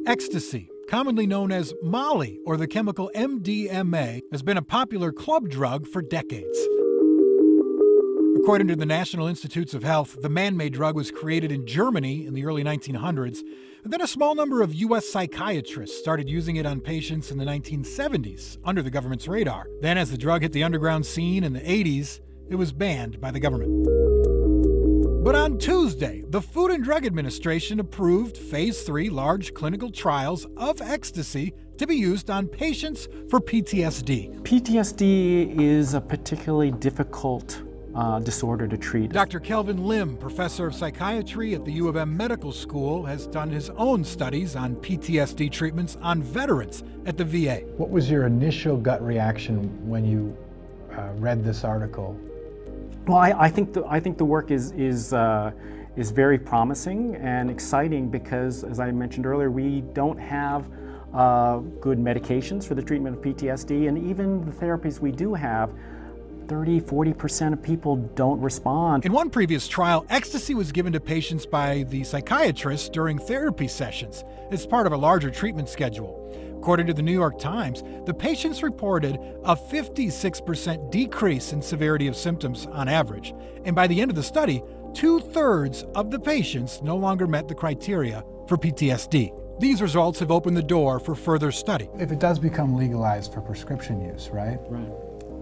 Ecstasy, commonly known as Molly or the chemical MDMA, has been a popular club drug for decades. According to the National Institutes of Health, the man-made drug was created in Germany in the early 1900s, and then a small number of U.S. psychiatrists started using it on patients in the 1970s under the government's radar. Then, as the drug hit the underground scene in the 80s, it was banned by the government. But on Tuesday, the Food and Drug Administration approved Phase 3 large clinical trials of ecstasy to be used on patients for PTSD. PTSD is a particularly difficult disorder to treat. Dr. Kelvin Lim, professor of psychiatry at the U of M Medical School, has done his own studies on PTSD treatments on veterans at the VA. What was your initial gut reaction when you read this article? Well, I think the work is very promising and exciting because, as I mentioned earlier, we don't have good medications for the treatment of PTSD, and even the therapies we do have, 30–40% of people don't respond. In one previous trial, ecstasy was given to patients by the psychiatrist during therapy sessions as part of a larger treatment schedule. According to the New York Times, the patients reported a 56% decrease in severity of symptoms on average. And by the end of the study, 2/3 of the patients no longer met the criteria for PTSD. These results have opened the door for further study. If it does become legalized for prescription use, right? Right.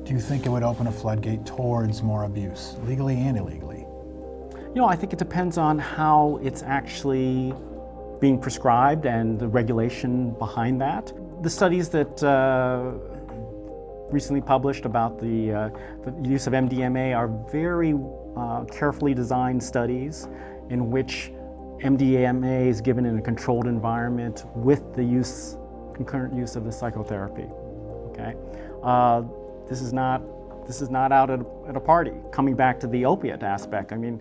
Do you think it would open a floodgate towards more abuse, legally and illegally? You know, I think it depends on how it's actually being prescribed and the regulation behind that. The studies that recently published about the use of MDMA are very carefully designed studies in which MDMA is given in a controlled environment with the concurrent use of the psychotherapy. Okay, this is not out at a party. Coming back to the opiate aspect, I mean,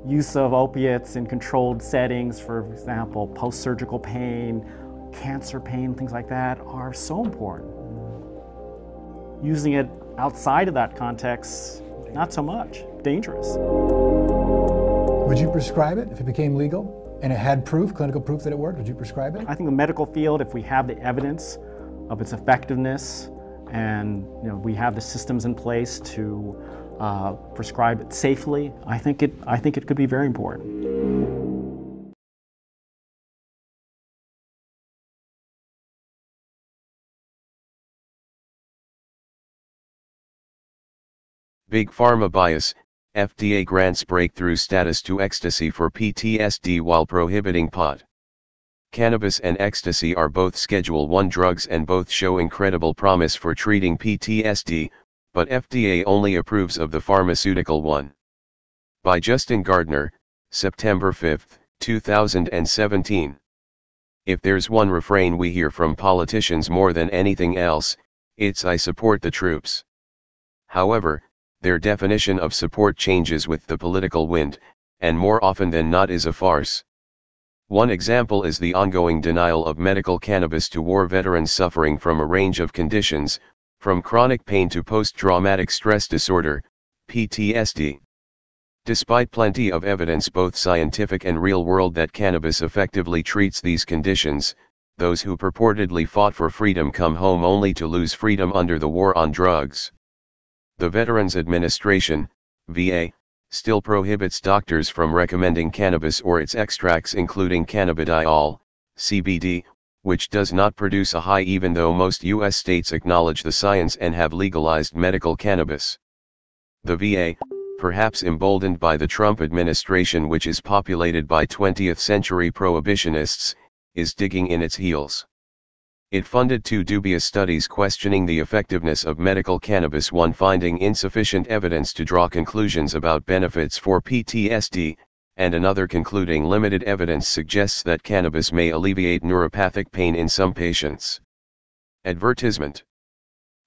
use of opiates in controlled settings, for example, post-surgical pain, cancer pain, things like that, are so important. Using it outside of that context, not so much. Dangerous. Would you prescribe it if it became legal and it had proof, clinical proof that it worked? Would you prescribe it? I think the medical field, if we have the evidence of its effectiveness and we have the systems in place to prescribe it safely, I think it could be very important. Big Pharma bias, FDA grants breakthrough status to ecstasy for PTSD while prohibiting pot. Cannabis and ecstasy are both Schedule I drugs and both show incredible promise for treating PTSD, but FDA only approves of the pharmaceutical one. By Justin Gardner, September 5, 2017. If there's one refrain we hear from politicians more than anything else, it's "I support the troops." However, their definition of support changes with the political wind, and more often than not is a farce. One example is the ongoing denial of medical cannabis to war veterans suffering from a range of conditions, from chronic pain to post-traumatic stress disorder, PTSD. Despite plenty of evidence, both scientific and real-world, that cannabis effectively treats these conditions, those who purportedly fought for freedom come home only to lose freedom under the war on drugs. The Veterans Administration, VA, still prohibits doctors from recommending cannabis or its extracts, including cannabidiol, CBD, which does not produce a high even though most U.S. states acknowledge the science and have legalized medical cannabis. The VA, perhaps emboldened by the Trump administration, which is populated by 20th-century prohibitionists, is digging in its heels. It funded 2 dubious studies questioning the effectiveness of medical cannabis, one finding insufficient evidence to draw conclusions about benefits for PTSD, and another concluding limited evidence suggests that cannabis may alleviate neuropathic pain in some patients. Advertisement.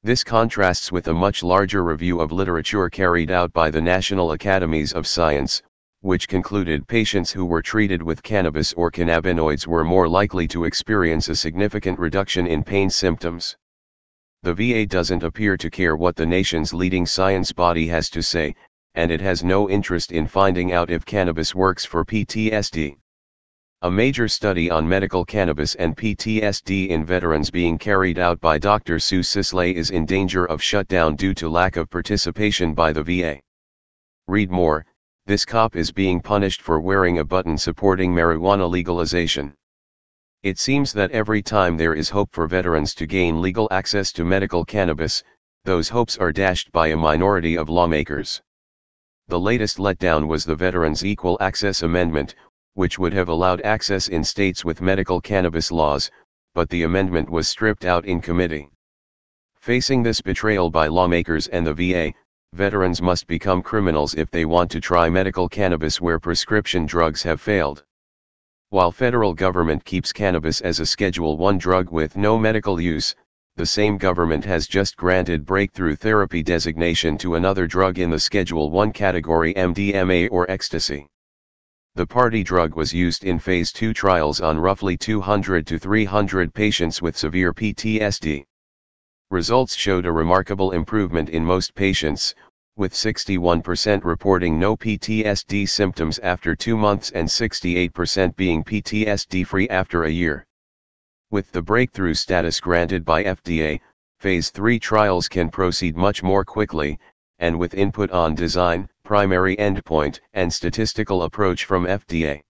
This contrasts with a much larger review of literature carried out by the National Academies of Science, which concluded patients who were treated with cannabis or cannabinoids were more likely to experience a significant reduction in pain symptoms. The VA doesn't appear to care what the nation's leading science body has to say, and it has no interest in finding out if cannabis works for PTSD. A major study on medical cannabis and PTSD in veterans being carried out by Dr. Sue Sisley is in danger of shutdown due to lack of participation by the VA. Read more. This cop is being punished for wearing a button supporting marijuana legalization. It seems that every time there is hope for veterans to gain legal access to medical cannabis, those hopes are dashed by a minority of lawmakers. The latest letdown was the Veterans Equal Access Amendment, which would have allowed access in states with medical cannabis laws, but the amendment was stripped out in committee. Facing this betrayal by lawmakers and the VA, veterans must become criminals if they want to try medical cannabis where prescription drugs have failed. While federal government keeps cannabis as a Schedule I drug with no medical use, the same government has just granted breakthrough therapy designation to another drug in the Schedule I category, MDMA or Ecstasy. The party drug was used in Phase 2 trials on roughly 200 to 300 patients with severe PTSD. Results showed a remarkable improvement in most patients, with 61% reporting no PTSD symptoms after 2 months and 68% being PTSD-free after a year. With the breakthrough status granted by FDA, Phase 3 trials can proceed much more quickly, and with input on design, primary endpoint, and statistical approach from FDA.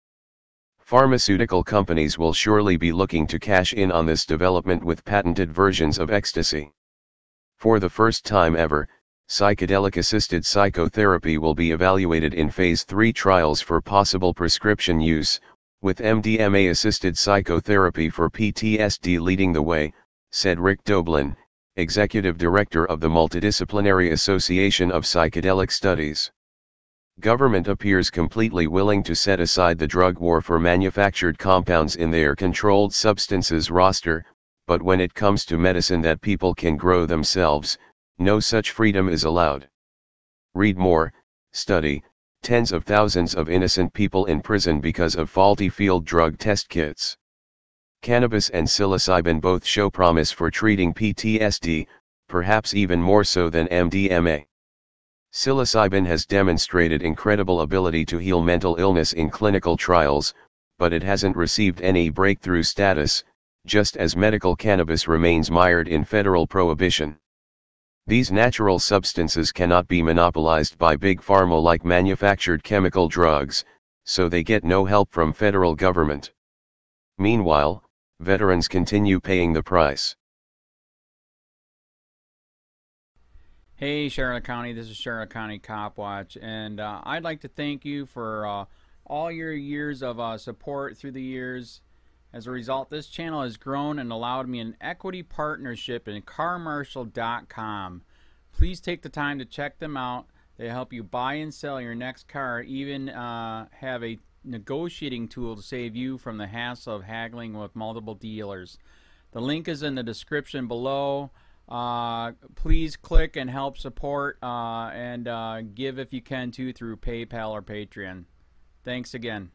Pharmaceutical companies will surely be looking to cash in on this development with patented versions of Ecstasy. For the first time ever, psychedelic-assisted psychotherapy will be evaluated in Phase 3 trials for possible prescription use, with MDMA-assisted psychotherapy for PTSD leading the way, said Rick Doblin, Executive Director of the Multidisciplinary Association of Psychedelic Studies. Government appears completely willing to set aside the drug war for manufactured compounds in their controlled substances roster, but when it comes to medicine that people can grow themselves, no such freedom is allowed. Read more. Study, tens of thousands of innocent people in prison because of faulty field drug test kits. Cannabis and psilocybin both show promise for treating PTSD, perhaps even more so than MDMA. Psilocybin has demonstrated incredible ability to heal mental illness in clinical trials, but it hasn't received any breakthrough status, just as medical cannabis remains mired in federal prohibition. These natural substances cannot be monopolized by big pharma like manufactured chemical drugs, so they get no help from federal government. Meanwhile, veterans continue paying the price. Hey Charlotte County, this is Charlotte County COPWATCH, and I'd like to thank you for all your years of support through the years. As a result, this channel has grown and allowed me an equity partnership in carmarshal.com. Please take the time to check them out. They help you buy and sell your next car, even have a negotiating tool to save you from the hassle of haggling with multiple dealers. The link is in the description below. Please click and help support and give if you can too through PayPal or Patreon. Thanks again.